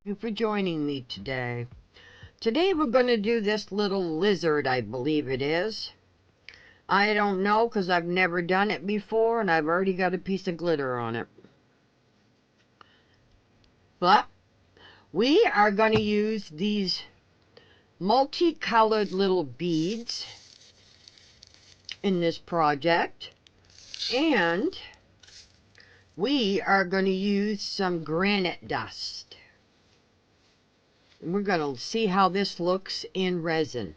you for joining me today. Today we're going to do this little lizard, I believe it is. I don't know because I've never done it before and I've already got a piece of glitter on it. But we are going to use these multicolored little beads in this project, and we are going to use some granite dust. And we're going to see how this looks in resin.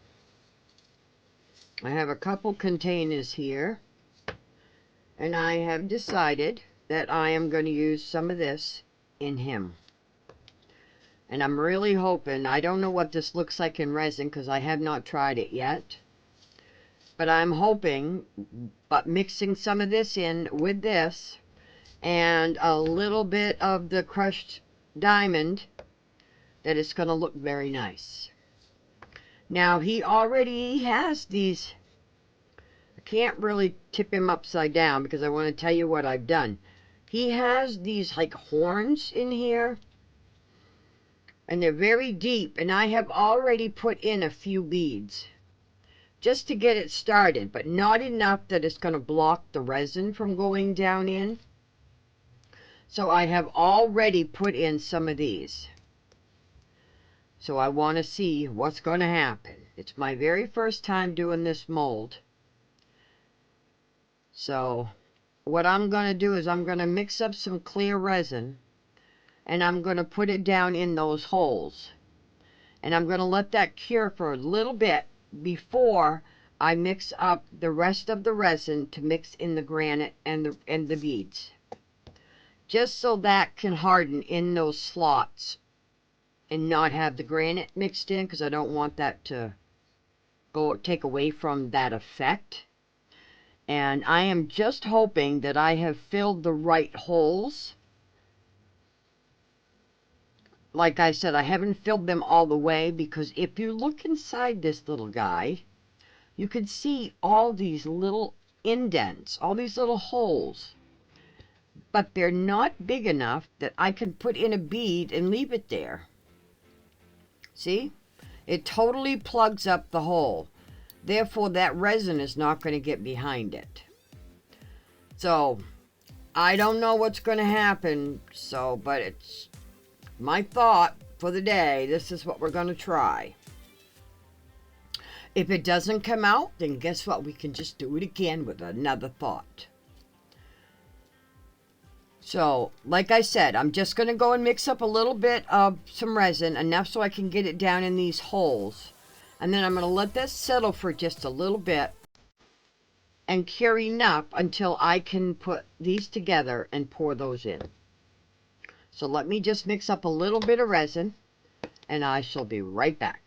I have a couple containers here, and I have decided that I am going to use some of this in him. And I'm really hoping, I don't know what this looks like in resin because I have not tried it yet, but I'm hoping, but mixing some of this in with this and a little bit of the crushed diamond, that it's going to look very nice. Now he already has these. I can't really tip him upside down because I want to tell you what I've done. He has these like horns in here, and they're very deep, and I have already put in a few beads just to get it started, but not enough that it's going to block the resin from going down in. So I have already put in some of these. So I want to see what's going to happen. It's my very first time doing this mold. So what I'm going to do is I'm going to mix up some clear resin, and I'm going to put it down in those holes. And I'm going to let that cure for a little bit before I mix up the rest of the resin to mix in the granite and the beads. Just so that can harden in those slots and not have the granite mixed in, because I don't want that to take away from that effect. And I am just hoping that I have filled the right holes. Like I said, I haven't filled them all the way, because if you look inside this little guy, you can see all these little indents, all these little holes. But they're not big enough that I can put in a bead and leave it there. See? It totally plugs up the hole. Therefore, that resin is not going to get behind it. So, I don't know what's going to happen, but it's my thought for the day. This is what we're going to try. If it doesn't come out, then guess what? We can just do it again with another thought. So, like I said, I'm just going to go and mix up a little bit of some resin, enough so I can get it down in these holes. And then I'm going to let that settle for just a little bit and cure enough until I can put these together and pour those in. So let me just mix up a little bit of resin, and I shall be right back.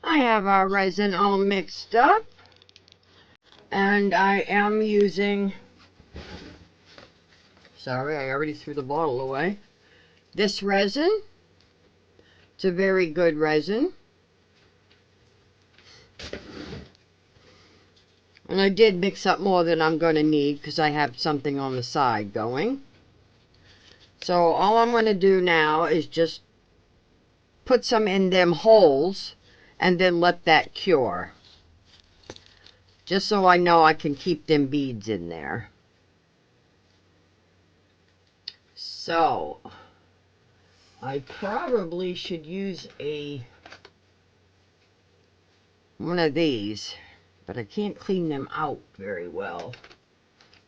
I have our resin all mixed up, and I am using, sorry, I already threw the bottle away, this resin. It's a very good resin. And I did mix up more than I'm going to need because I have something on the side going. So all I'm going to do now is just put some in them holes and then let that cure. Just so I know I can keep them beads in there. So I probably should use one of these, but I can't clean them out very well.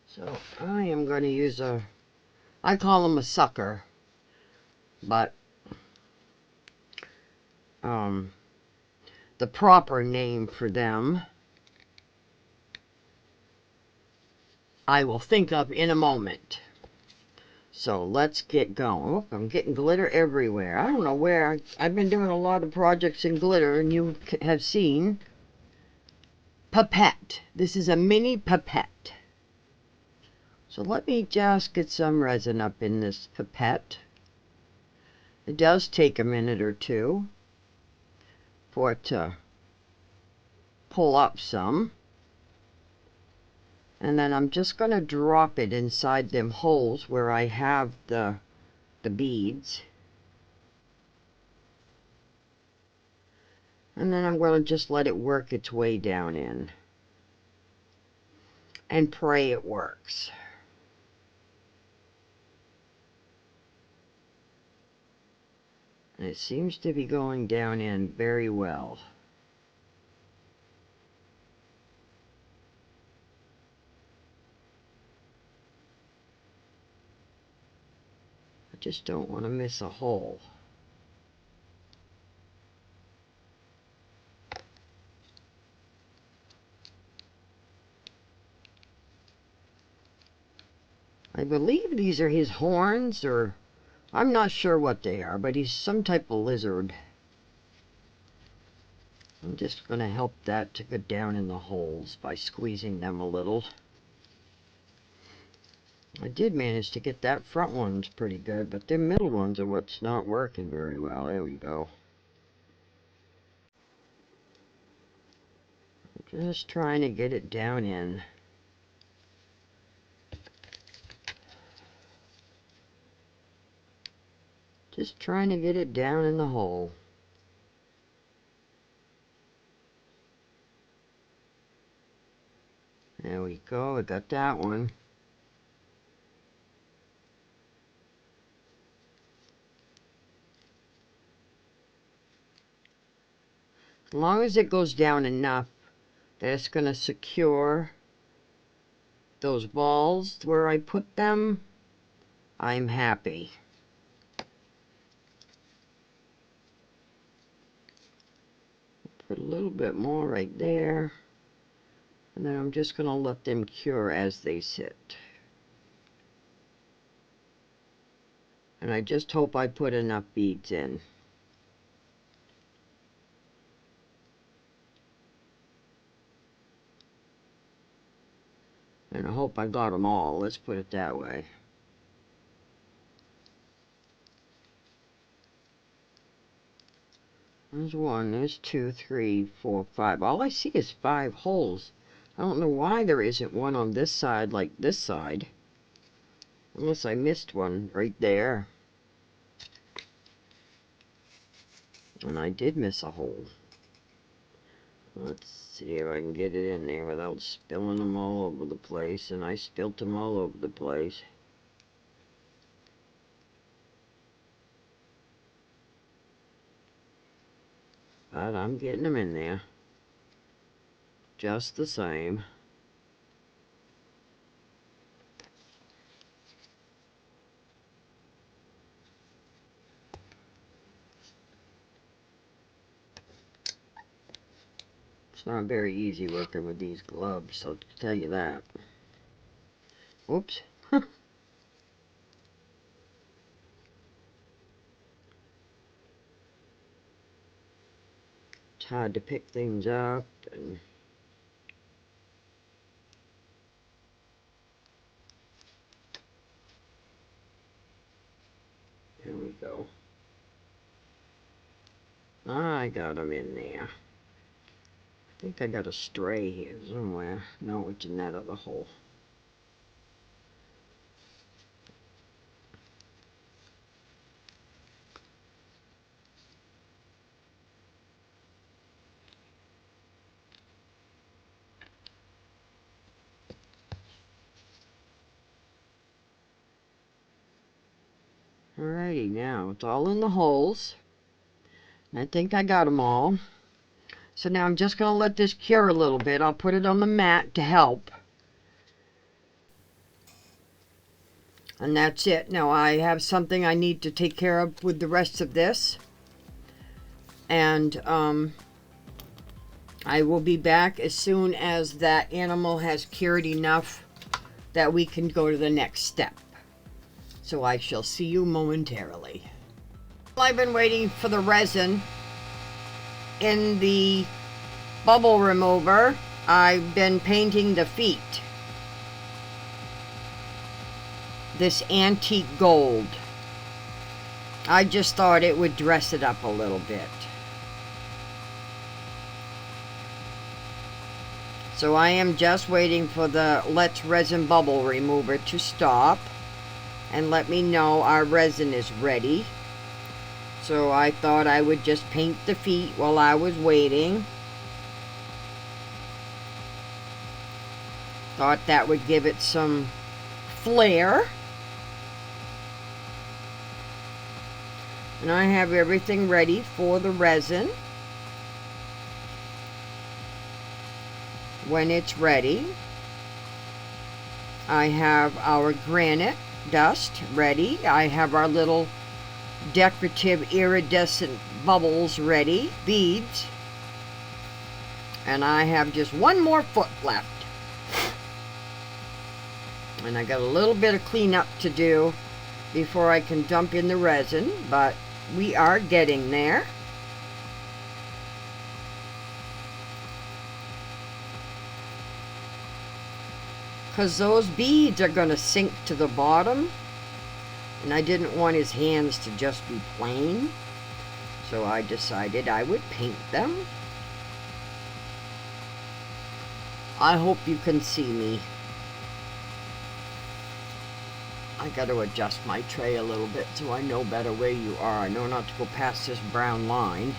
So I am going to use I call them a sucker, but the proper name for them I will think of in a moment. So let's get going. Oh, I'm getting glitter everywhere. I don't know where. I've been doing a lot of projects in glitter, and you have seen pipette. This is a mini pipette. So let me just get some resin up in this pipette. It does take a minute or two for it to pull up some. And then I'm just going to drop it inside them holes where I have the beads. And then I'm going to just let it work its way down in. And pray it works. And it seems to be going down in very well. I just don't want to miss a hole. I believe these are his horns, or I'm not sure what they are, but he's some type of lizard. I'm just going to help that to go down in the holes by squeezing them a little. I did manage to get that front one's pretty good, but the middle ones are what's not working very well. There we go. Just trying to get it down in. Just trying to get it down in the hole. There we go, I got that one. As long as it goes down enough that it's going to secure those balls where I put them, I'm happy. Put a little bit more right there. And then I'm just going to let them cure as they sit. And I just hope I put enough beads in. And I hope I got them all, let's put it that way. There's one, there's two, three, four, five. All I see is 5 holes. I don't know why there isn't one on this side like this side. Unless I missed one right there. And I did miss a hole. Let's see if I can get it in there without spilling them all over the place. And I spilt them all over the place. But I'm getting them in there. Just the same. It's not very easy working with these gloves, I'll tell you that. Oops. hard to pick things up. And there we go. I got them in there. I think I got a stray here somewhere. No, it's in that other hole. Alrighty, now it's all in the holes. I think I got them all. So now I'm just going to let this cure a little bit. I'll put it on the mat to help. And that's it. Now I have something I need to take care of with the rest of this. And I will be back as soon as that animal has cured enough that we can go to the next step. So I shall see you momentarily. I've been waiting for the resin in the bubble remover. I've been painting the feet this antique gold. I just thought it would dress it up a little bit. So I am just waiting for the Let's Resin Bubble Remover to stop and let me know our resin is ready. So I thought I would just paint the feet while I was waiting. Thought that would give it some flair. And I have everything ready for the resin. When it's ready, I have our granite dust ready. I have our little decorative iridescent bubbles ready, beads, and I have just one more foot left. And I got a little bit of cleanup to do before I can dump in the resin, but we are getting there. Because those beads are going to sink to the bottom, and I didn't want his hands to just be plain, so I decided I would paint them. I hope you can see me. I got to adjust my tray a little bit so I know better where you are. I know not to go past this brown line.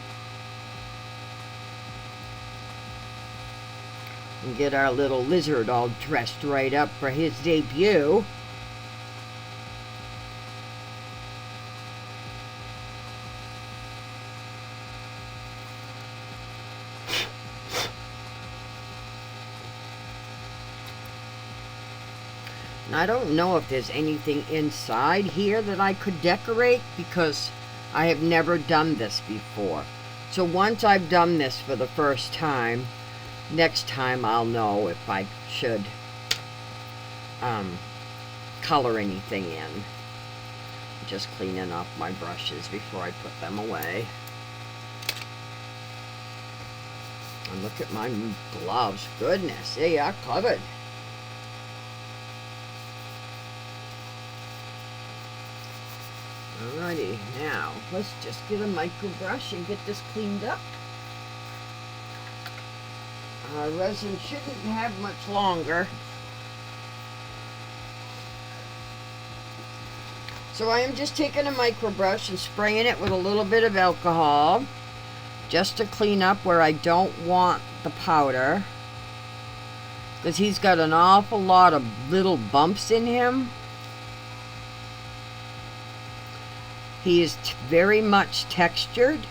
And get our little lizard all dressed right up for his debut. And I don't know if there's anything inside here that I could decorate because I have never done this before. So once I've done this for the first time, next time I'll know if I should color anything in. Just cleaning off my brushes before I put them away. And look at my gloves. Goodness, they are covered. Alrighty, now let's just get a micro brush and get this cleaned up. Our resin shouldn't have much longer. So I am just taking a micro brush and spraying it with a little bit of alcohol just to clean up where I don't want the powder, because he's got an awful lot of little bumps in him. He is very much textured.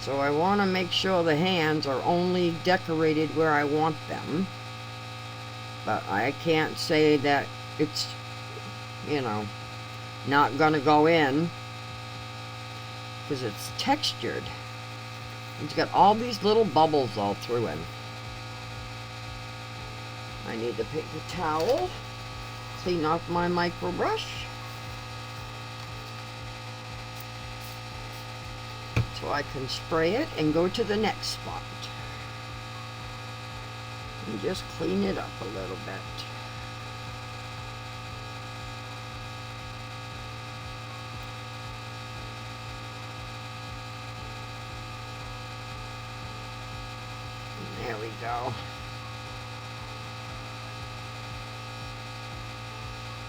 So I want to make sure the hands are only decorated where I want them. But I can't say that it's, you know, not going to go in, because it's textured. He's got all these little bubbles all through him. I need the paper towel clean off my micro brush so I can spray it and go to the next spot and just clean it up a little bit. And there we go.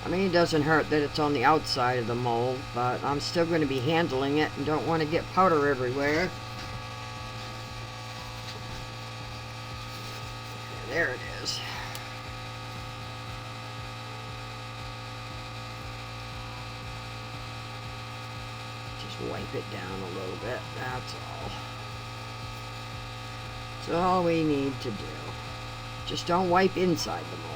I mean, it doesn't hurt that it's on the outside of the mold, but I'm still going to be handling it and don't want to get powder everywhere. There it is. Just wipe it down a little bit, that's all. That's all we need to do. Just don't wipe inside the mold.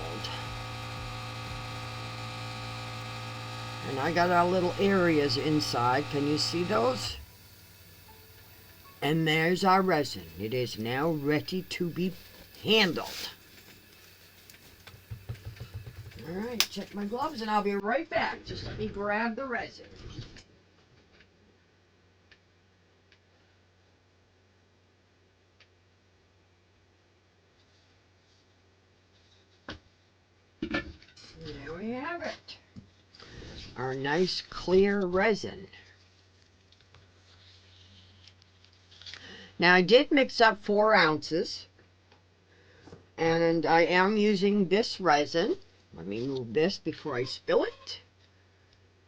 And I got our little areas inside. Can you see those? And there's our resin. It is now ready to be handled. Alright, check my gloves and I'll be right back. Just let me grab the resin. There we have it. Our nice clear resin. Now I did mix up 4 ounces. And I am using this resin. Let me move this before I spill it.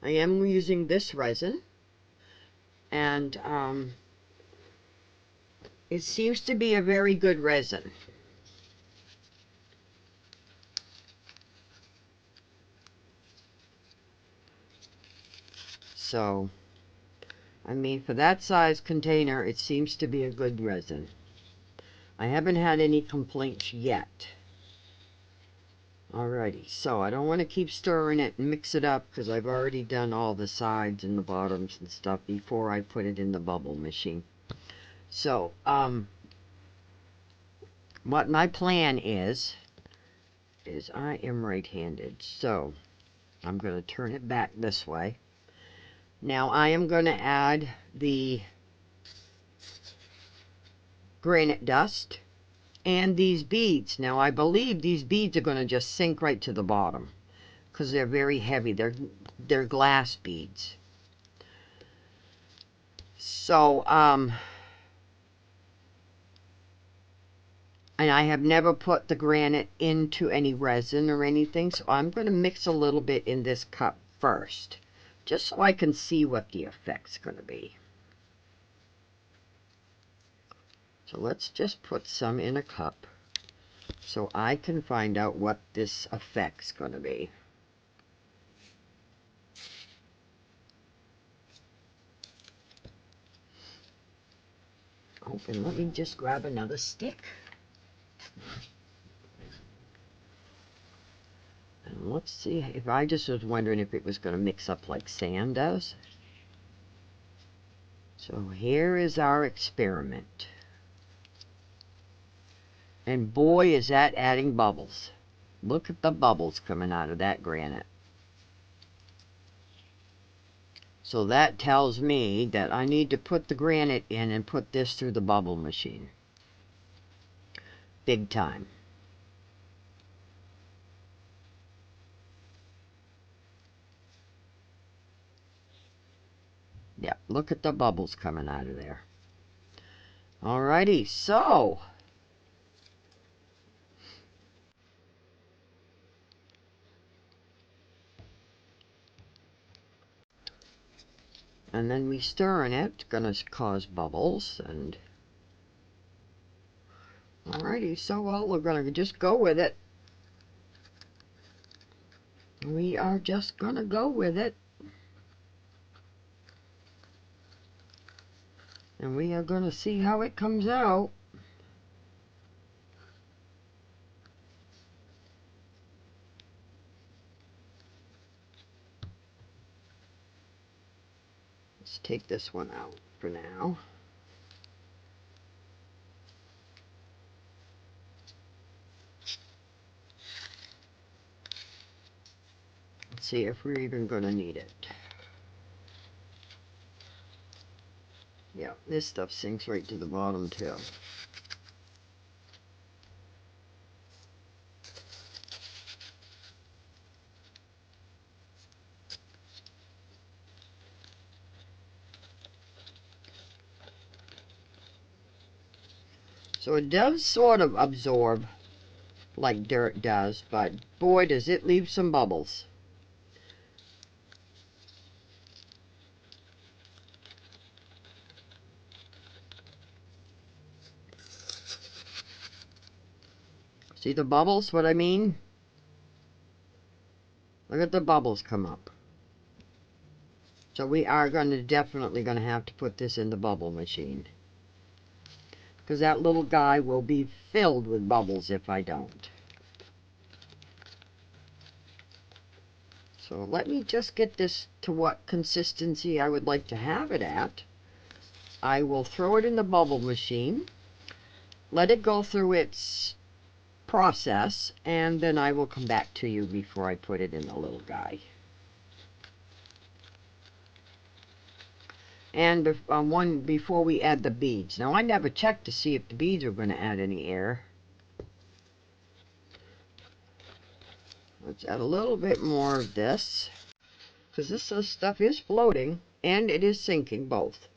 I am using this resin. And it seems to be a very good resin. So, I mean, for that size container, it seems to be a good resin. I haven't had any complaints yet. Alrighty, so I don't want to keep stirring it and mix it up because I've already done all the sides and the bottoms and stuff before I put it in the bubble machine. So, what my plan is I am right-handed, so I'm going to turn it back this way. Now I am going to add the granite dust and these beads. Now I believe these beads are going to just sink right to the bottom because they're very heavy. They're glass beads. So and I have never put the granite into any resin or anything, so I'm going to mix a little bit in this cup first, just so I can see what the effect's going to be. So let's just put some in a cup so I can find out what this effect's going to be. Oh, and let me just grab another stick. And let's see, if I just was wondering if it was going to mix up like sand does. So here is our experiment. And boy, is that adding bubbles. Look at the bubbles coming out of that granite. So that tells me that I need to put the granite in and put this through the bubble machine. Big time. Yeah, look at the bubbles coming out of there. Alrighty, so and then we stir in it. It's gonna cause bubbles. And alrighty, so well, we're gonna just go with it. We are just gonna go with it. And we are gonna see how it comes out. Let's take this one out for now. Let's see if we're even going to need it. Yeah, this stuff sinks right to the bottom too. So it does sort of absorb like dirt does, but boy does it leave some bubbles. See the bubbles, what I mean? Look at the bubbles come up. So we are definitely going to have to put this in the bubble machine. Because that little guy will be filled with bubbles if I don't. So let me just get this to what consistency I would like to have it at. I will throw it in the bubble machine, let it go through its process, and then I will come back to you before I put it in the little guy. And before we add the beads. Now I never checked to see if the beads are going to add any air. Let's add a little bit more of this, because this stuff is floating and it is sinking both.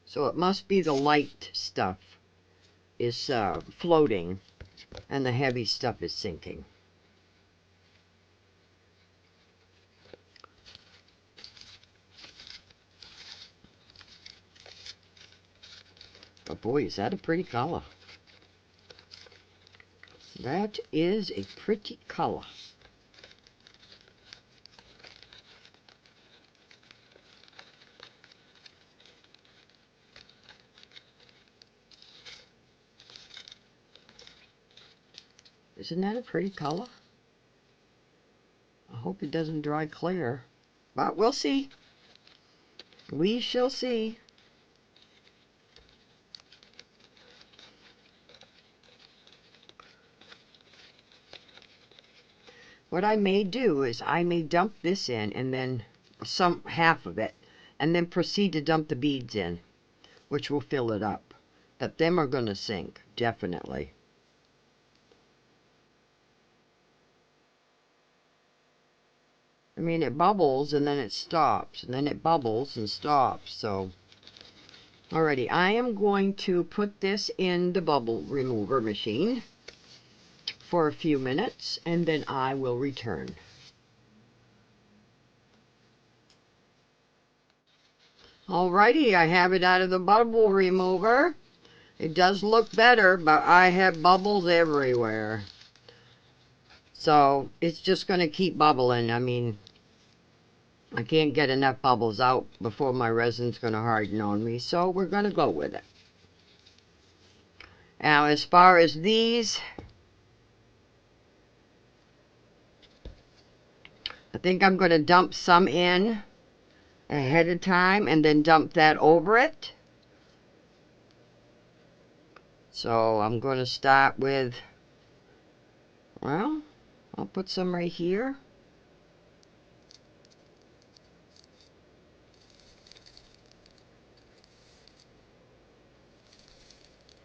So it must be the light stuff is floating and the heavy stuff is sinking. But boy, is that a pretty color. That is a pretty color. Isn't that a pretty color? I hope it doesn't dry clear. But we'll see. We shall see. What I may do is I may dump this in and then half of it, and then proceed to dump the beads in, which will fill it up. But them are going to sink, definitely. I mean, it bubbles and then it stops, and then it bubbles and stops, so. Alrighty, I am going to put this in the bubble remover machine for a few minutes, and then I will return. Alrighty, I have it out of the bubble remover. It does look better, but I have bubbles everywhere. So, it's just going to keep bubbling. I mean, I can't get enough bubbles out before my resin's going to harden on me, so we're going to go with it. Now, as far as these, I think I'm going to dump some in ahead of time and then dump that over it. So, I'm going to start with, well, I'll put some right here.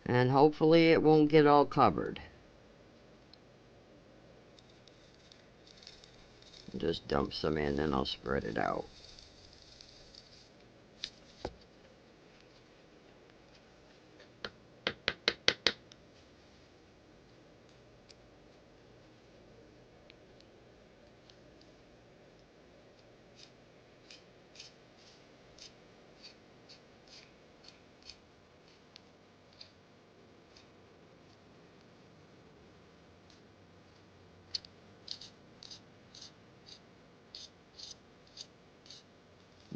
And hopefully it won't get all covered. Just dump some in and I'll spread it out.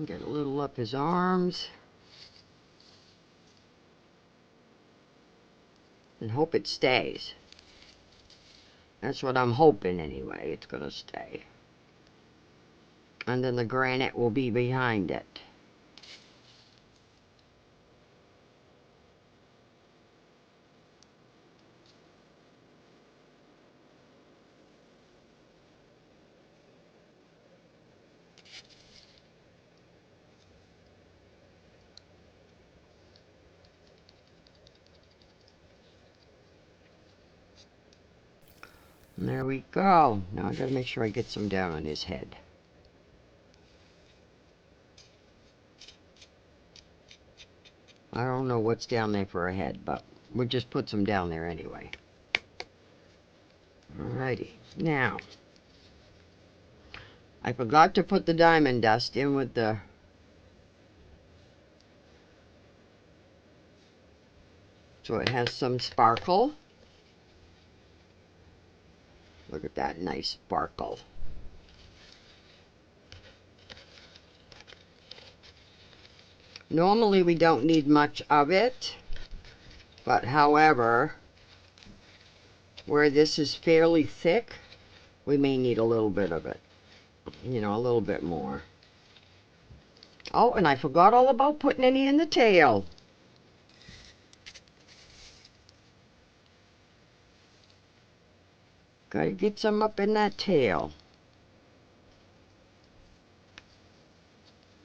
Get a little up his arms. And hope it stays. That's what I'm hoping anyway. It's going to stay. And then the granite will be behind it. And there we go. Now I gotta make sure I get some down on his head. I don't know what's down there for a head, but we'll just put some down there anyway. Alrighty. Now, I forgot to put the diamond dust in with the... so it has some sparkle. Look at that nice sparkle. Normally we don't need much of it, but however, where this is fairly thick, we may need a little bit of it. You know, a little bit more. Oh, and I forgot all about putting any in the tail. Gotta get some up in that tail.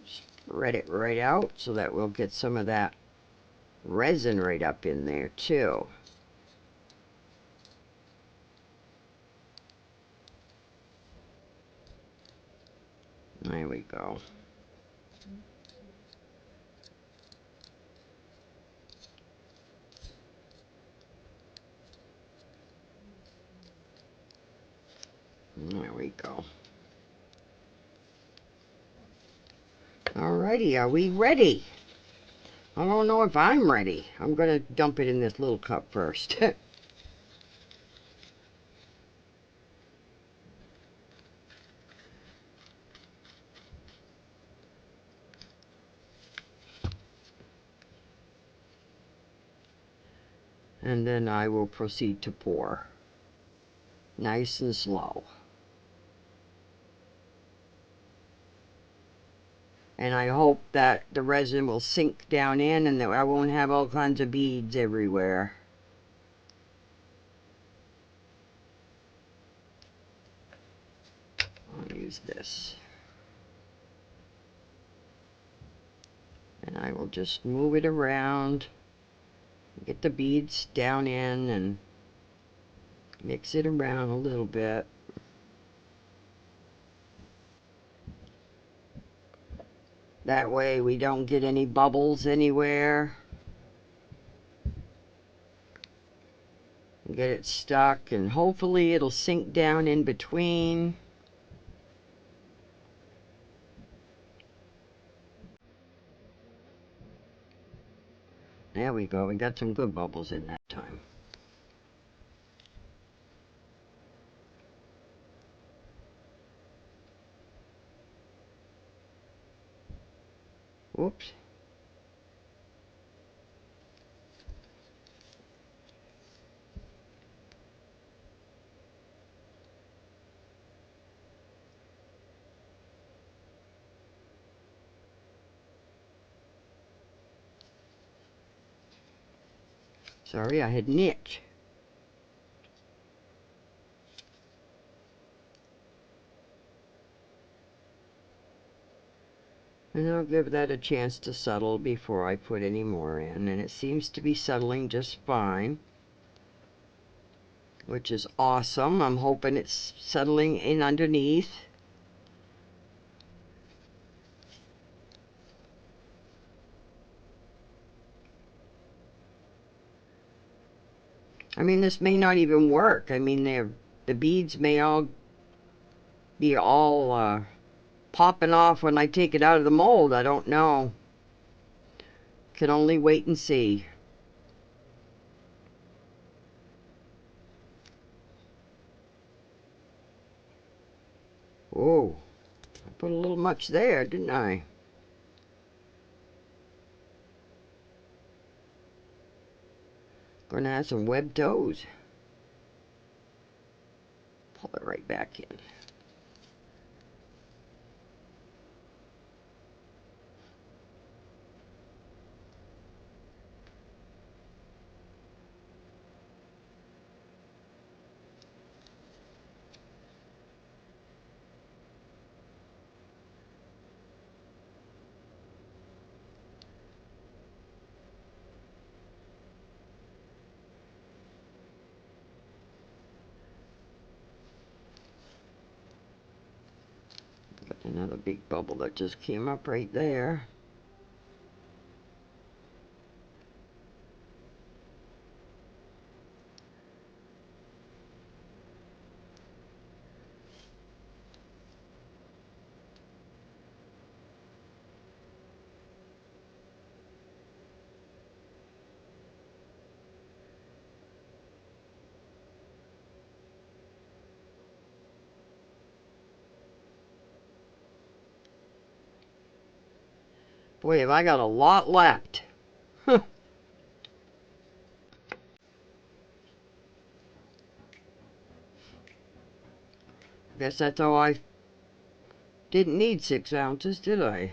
Spread it right out so that we'll get some of that resin right up in there too. There we go. There we go. Alrighty, are we ready? I don't know if I'm ready. I'm gonna dump it in this little cup first. And then I will proceed to pour. Nice and slow. And I hope that the resin will sink down in and that I won't have all kinds of beads everywhere. I'll use this. And I will just move it around, get the beads down in and mix it around a little bit. That way we don't get any bubbles anywhere. Get it stuck and hopefully it'll sink down in between. There we go, we got some good bubbles in that time. Whoops. Sorry, I had an itch. And I'll give that a chance to settle before I put any more in. And it seems to be settling just fine, which is awesome. I'm hoping it's settling in underneath. I mean, this may not even work. I mean, the beads may all be all popping off when I take it out of the mold. I don't know. Can only wait and see. Whoa, I put a little much there, didn't I? Gonna have some webbed toes. Pull it right back in. Another big bubble that just came up right there. Boy, have I got a lot left. Guess that's how I didn't need 6 ounces, did I?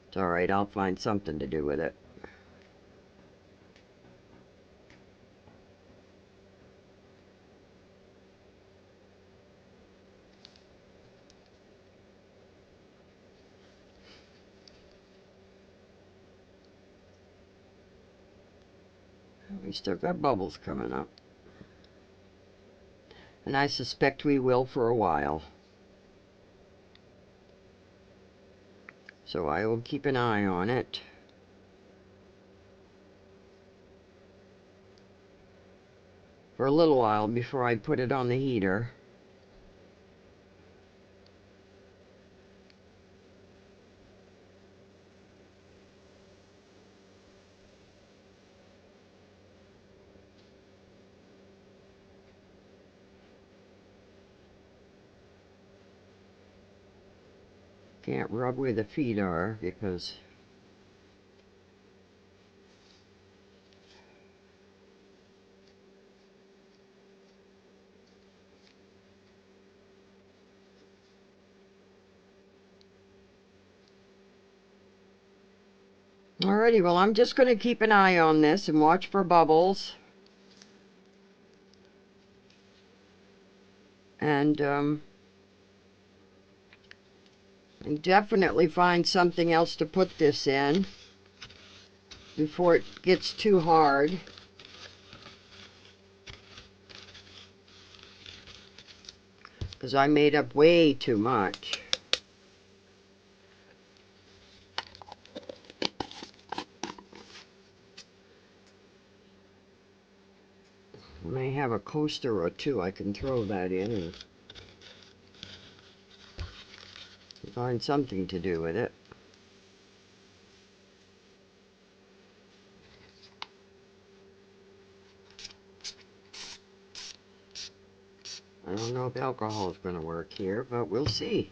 It's alright, I'll find something to do with it. We still got bubbles coming up. And I suspect we will for a while. So I will keep an eye on it. For a little while before I put it on the heater. Can't rub where the feet are because alrighty, well, I'm just going to keep an eye on this and watch for bubbles. And definitely find something else to put this in before it gets too hard. Because I made up way too much. When I have a coaster or two, I can throw that in and find something to do with it. I don't know if alcohol is going to work here, but we'll see.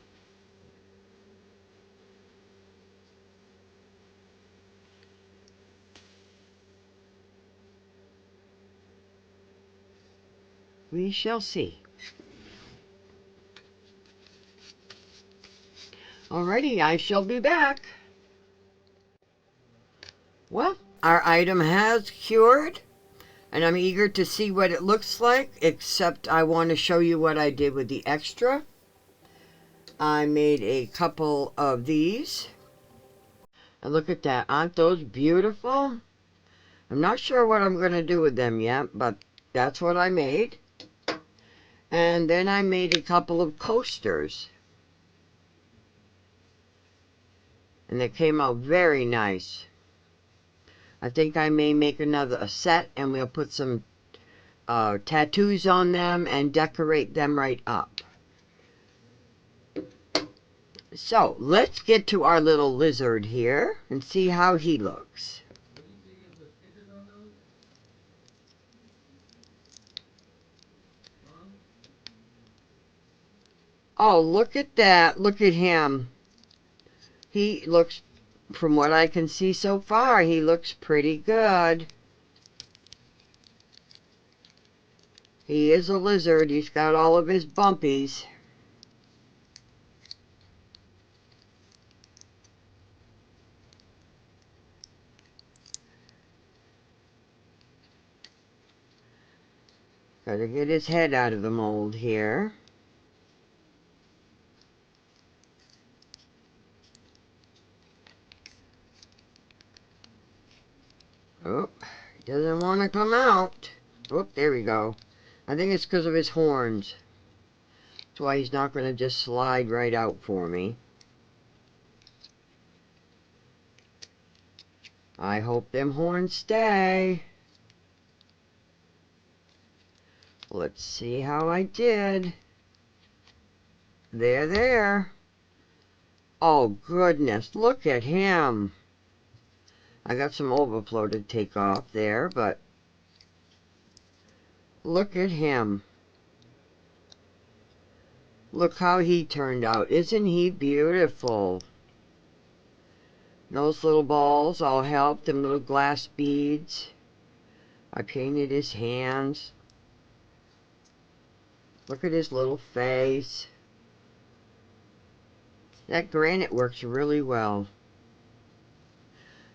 We shall see. Alrighty, I shall be back. Well, our item has cured, and I'm eager to see what it looks like, except I want to show you what I did with the extra. I made a couple of these. And look at that. Aren't those beautiful? I'm not sure what I'm going to do with them yet, but that's what I made. And then I made a couple of coasters. And they came out very nice. I think I may make a set, and we'll put some tattoos on them and decorate them right up. So, let's get to our little lizard here and see how he looks. Oh, look at that. Look at him. He looks, from what I can see so far, he looks pretty good. He is a lizard. He's got all of his bumpies. Gotta get his head out of the mold here. Oh, he doesn't want to come out. Oh, there we go. I think it's because of his horns. That's why he's not going to just slide right out for me. I hope them horns stay. Let's see how I did. There. Oh, goodness, look at him. I got some overflow to take off there, but look at him. Look how he turned out. Isn't he beautiful? Those little balls all helped, them little glass beads. I painted his hands. Look at his little face. That granite works really well.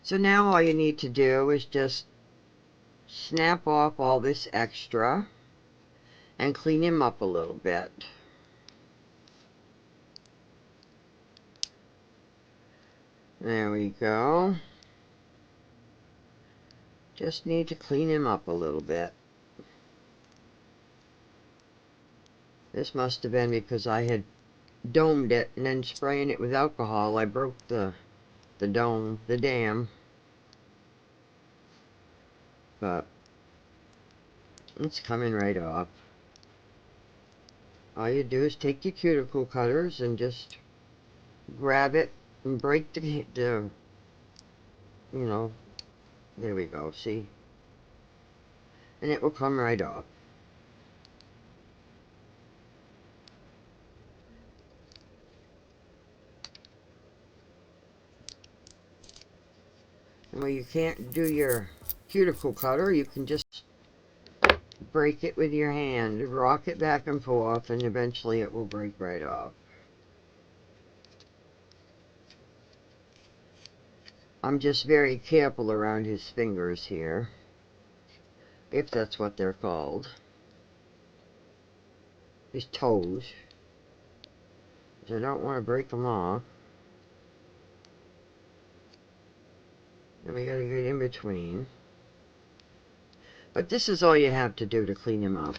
So now all you need to do is just snap off all this extra and clean him up a little bit. There we go. Just need to clean him up a little bit. This must have been because I had domed it and then spraying it with alcohol. I broke the dam. But it's coming right off. All you do is take your cuticle cutters and just grab it and break the you know, there we go, see? And it will come right off. And when you can't do your cuticle cutter, you can just break it with your hand, rock it back and forth, and eventually it will break right off. I'm just very careful around his fingers here, if that's what they're called. His toes. I don't want to break them off. And we gotta get in between. But this is all you have to do to clean him up.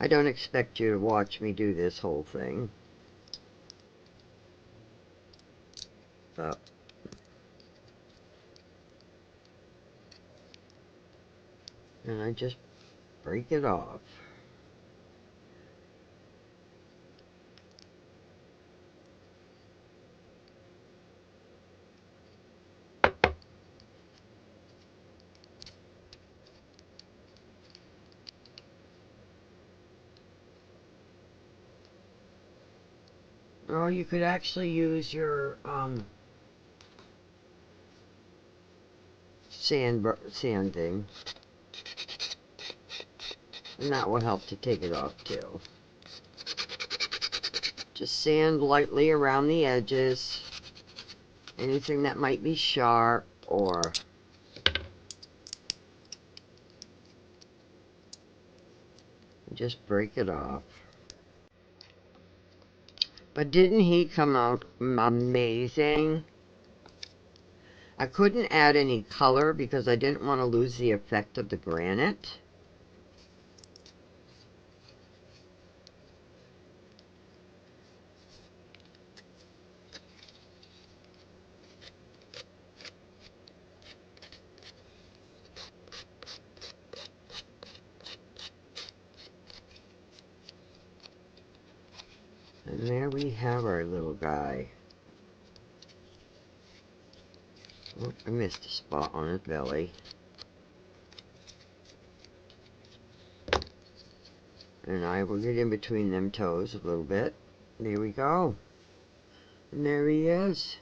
I don't expect you to watch me do this whole thing. But and I just break it off. Or you could actually use your sanding, and that will help to take it off too. Just sand lightly around the edges, anything that might be sharp, or just break it off. But didn't he come out amazing? I couldn't add any color because I didn't want to lose the effect of the granite. And there we have our little guy. Oh, I missed a spot on his belly. And I will get in between them toes a little bit. There we go. And there he is.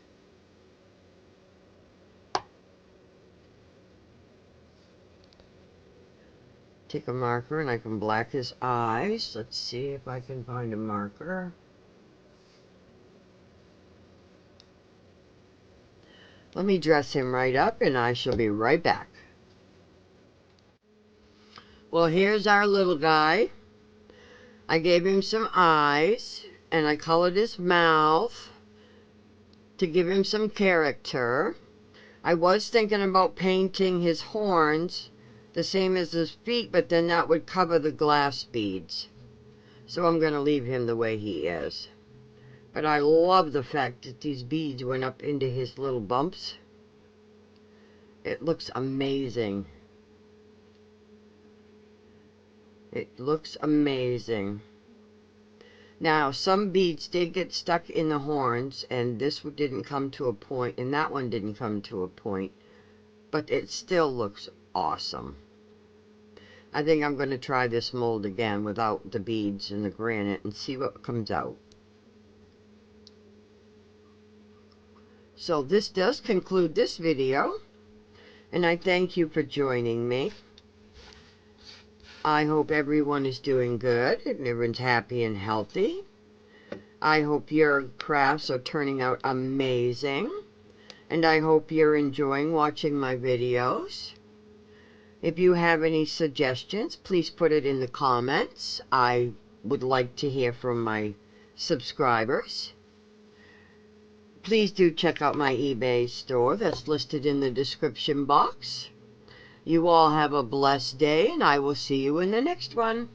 Take a marker and I can black his eyes. Let's see if I can find a marker. Let me dress him right up and I shall be right back. Well, here's our little guy. I gave him some eyes and I colored his mouth to give him some character. I was thinking about painting his horns the same as his feet, but then that would cover the glass beads. So I'm going to leave him the way he is. But I love the fact that these beads went up into his little bumps. It looks amazing. It looks amazing. Now, some beads did get stuck in the horns, and this didn't come to a point, and that one didn't come to a point. But it still looks awesome. I think I'm going to try this mold again without the beads and the granite and see what comes out. So this does conclude this video, and I thank you for joining me. I hope everyone is doing good and everyone's happy and healthy. I hope your crafts are turning out amazing, and I hope you're enjoying watching my videos. If you have any suggestions, please put it in the comments. I would like to hear from my subscribers. Please do check out my eBay store that's listed in the description box. You all have a blessed day, and I will see you in the next one.